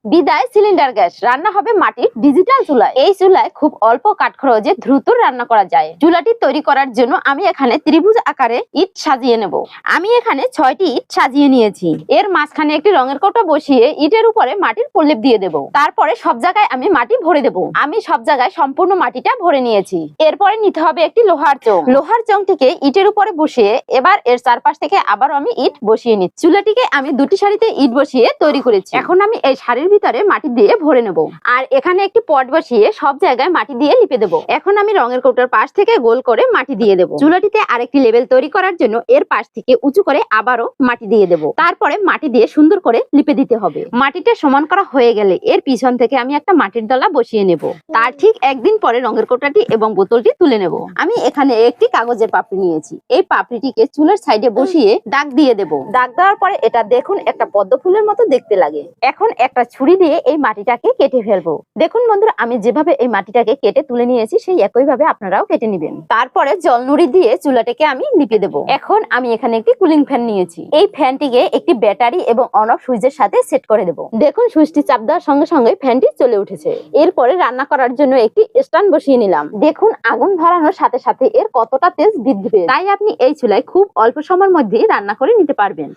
বিদায় cylinder gas, রান্না হবে মাটির ডিজিটাল চুলায়। এই চুলায় খুব অল্প কাঠ খরচে দ্রুত রান্না করা যায়। চুলাটি তৈরি করার জন্য আমি এখানে ত্রিভুজ আকারে ইট সাজিয়ে নেব। আমি এখানে 6টি ইট সাজিয়ে নিয়েছি। এর মাঝখানে একটি রঙের কৌটা বসিয়ে ইটের উপরে মাটির প্রলেপ দিয়ে দেব। তারপরে সব জায়গায় আমি মাটি ভরে দেব। আমি সব জায়গায় সম্পূর্ণ মাটিটা ভরে নিয়েছি। এরপরে নিতে হবে একটি লোহার চোঙ। লোহার চোঙটিকে ইটের উপরে বসিয়ে এবার এর চারপাশ থেকে আবার আমি ইট বসিয়ে নিচ্ছি। চুলাটিকে আমি দুটি সারিতে ইট বসিয়ে তৈরি করেছি। এখন আমি এই সারির ভিতরে মাটি দিয়ে ভরে নেব। আর এখানে একটি পট বসিয়ে সব জায়গায় মাটি দিয়ে লিপে দেব। এখন আমি রঙের কৌটার পাশ থেকে গোল করে মাটি দিয়ে দেব। চুলাটিতে আরেকটি লেভেল তৈরি করার জন্য এর পাশ থেকে উঁচু করে আবারও মাটি দিয়ে দেব। তারপরে মাটি দিয়ে সুন্দর করে লিপে দিতে হবে। মাটিটা সমান করা হয়ে গেলে এর পিছন থেকে আমি একটা মাটির দলা বসিয়ে নেব। তার ঠিক একদিন পরে রঙের কৌটাটি এবং বোতলটি তুলে নেব। আমি এখানে একটি কাগজের পাপড়ি নিয়েছি। এই পাপড়িটিকে চুলের সাইডে বসিয়ে দাগ দিয়ে দেব। দাগ দেওয়ার পরে এটা দেখুন একটা পদ্ম ফুলের মতো দেখতে লাগে। এখন একটা ছুরি দিয়ে এই মাটিটাকে কেটে ফেলবো। দেখুন বন্ধুরা, আমি যেভাবে এই মাটিটাকে কেটে তুলে নিয়েছি সেই একই ভাবে আপনারাও কেটে নেবেন। তারপরে জলনুড়ি দিয়ে চুলাটাকে আমি লিপে দেব। এখন আমি এখানে একটি কুলিং ফ্যান নিয়েছি। এই ফ্যানটিকে একটি ব্যাটারি এবং অন অফ সুইচের সাথে সেট করে দেব। দেখুন সুইচটি চাপ দেওয়ার সঙ্গে সঙ্গে ফ্যানটি চলে উঠেছে। এরপরে রান্না করার জন্য একটি স্ট্যান্ড বসিয়ে নিলাম। দেখুন আগুন ধরানোর সাথে সাথে এর কতটা তেজ বৃদ্ধি পেয়েছে। তাই আপনি এই চুলায় খুব অল্প সময়ের মধ্যে রান্না করে নিতে পারবেন।